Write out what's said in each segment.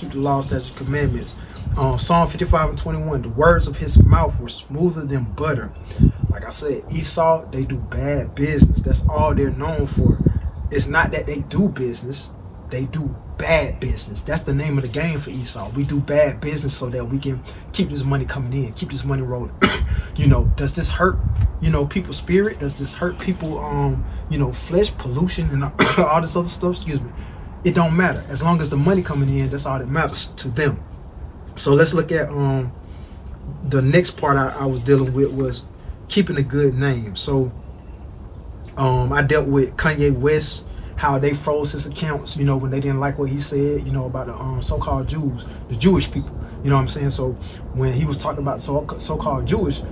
keep the law, statutes, commandments. Psalm 55:21, the words of his mouth were smoother than butter. Like I said, Esau, they do bad business. That's all they're known for. It's not that they do business, they do bad business. That's the name of the game for Esau. We do bad business so that we can keep this money coming in, keep this money rolling. Does this hurt, people's spirit? Does this hurt people, flesh, pollution, and all this other stuff? Excuse me. It don't matter. As long as the money coming in, that's all that matters to them. So let's look at the next part I was dealing with was keeping a good name. So I dealt with Kanye West, how they froze his accounts, when they didn't like what he said, about the so-called Jews, the Jewish people. You know what I'm saying? So when he was talking about so-called Jewish,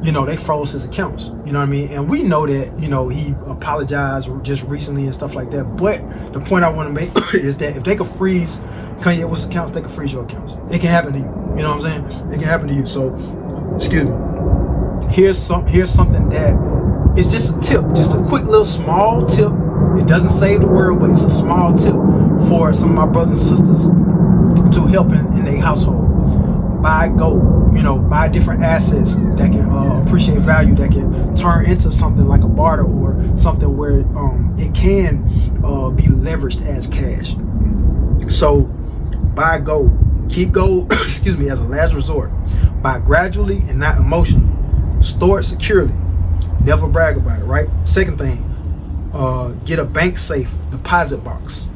they froze his accounts. You know what I mean? And we know that, he apologized just recently and stuff like that. But the point I want to make is that if they could freeze Kanye West's accounts, they could freeze your accounts. It can happen to you. You know what I'm saying? It can happen to you. So, excuse me. Here's something that is just a tip, just a quick little small tip. It doesn't save the world, but it's a small tip for some of my brothers and sisters to help in their household. Buy gold, buy different assets that can appreciate value, that can turn into something like a barter or something where it can be leveraged as cash. So buy gold, keep gold, excuse me, as a last resort. Buy gradually and not emotionally. Store it securely. Never brag about it, right? Second thing, get a bank safe deposit box.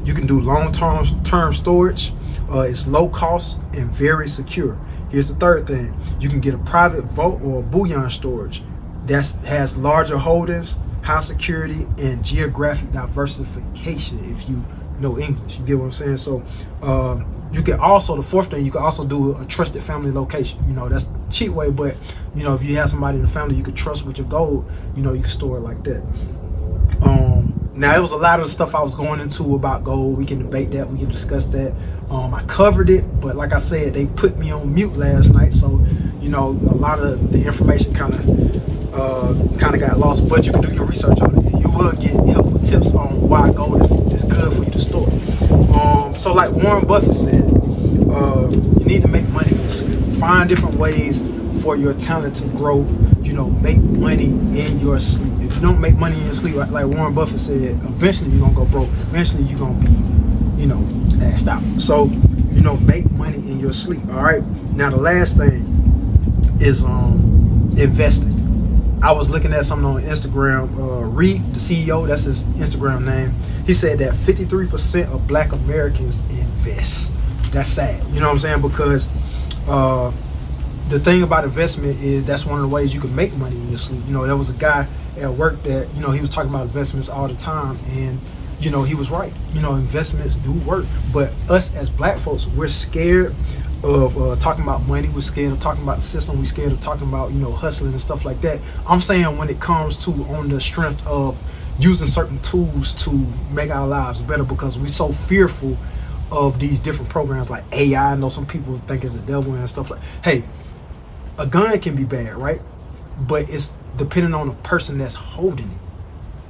You can do long-term storage. It's low cost and very secure. Here's the third thing. You can get a private vault or bullion storage that has larger holdings, high security, and geographic diversification if you know English. You get what I'm saying? So you can also, the fourth thing, you can also do a trusted family location. That's the cheap way, but if you have somebody in the family you could trust with your gold, you can store it like that. Now, it was a lot of the stuff I was going into about gold. We can debate that. We can discuss that. I covered it, but like I said, they put me on mute last night, so a lot of the information kind of got lost. But you can do your research on it, and you will get helpful tips on why gold is good for you to store. So like Warren Buffett said, you need to make money. Find different ways for your talent to grow. Make money in your sleep. If you don't make money in your sleep, like Warren Buffett said, eventually you're gonna go broke. Eventually you're gonna be, ashed out. So, make money in your sleep. All right. Now the last thing is investing. I was looking at something on Instagram. Reed, the CEO, that's his Instagram name. He said that 53% of Black Americans invest. That's sad. You know what I'm saying? Because the thing about investment is that's one of the ways you can make money in your sleep. There was a guy at work that, he was talking about investments all the time, and he was right. Investments do work, but us as Black folks, we're scared of talking about money. We're scared of talking about the system. We're scared of talking about hustling and stuff like that. I'm saying when it comes to on the strength of using certain tools to make our lives better, because we're so fearful of these different programs like AI. I know some people think it's the devil and stuff like. Hey, a gun can be bad, right? But it's depending on the person that's holding it.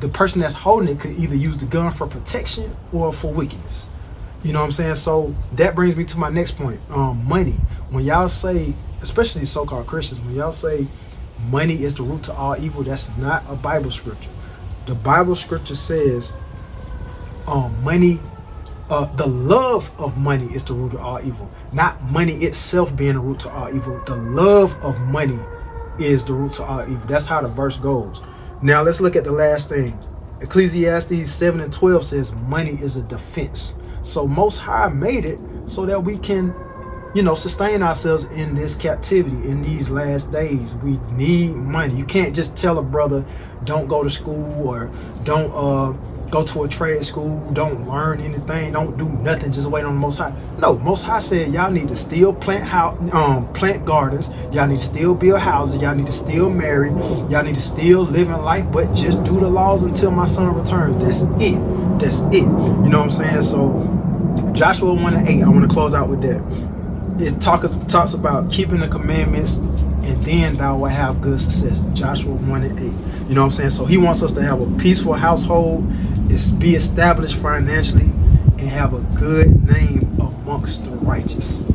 The person that's holding it could either use the gun for protection or for wickedness. You know what I'm saying? So that brings me to my next point. Money. When y'all say, especially so-called Christians, when y'all say money is the root to all evil, that's not a Bible scripture. The Bible scripture says money, the love of money is the root of all evil. Not money itself being the root to all evil. The love of money is the root to all evil. That's how the verse goes. Now let's look at the last thing. Ecclesiastes 7:12 says money is a defense. So Most High made it so that we can, sustain ourselves in this captivity, in these last days. We need money. You can't just tell a brother, don't go to school, or don't go to a trade school, don't learn anything, don't do nothing, just wait on the Most High. No, Most High said y'all need to still plant gardens, y'all need to still build houses, y'all need to still marry, y'all need to still live in life, but just do the laws until my son returns. That's it. That's it. You know what I'm saying? So Joshua 1:8, I want to close out with that. It talks about keeping the commandments, and then thou will have good success. Joshua 1:8. You know what I'm saying? So he wants us to have a peaceful household, be established financially, and have a good name amongst the righteous.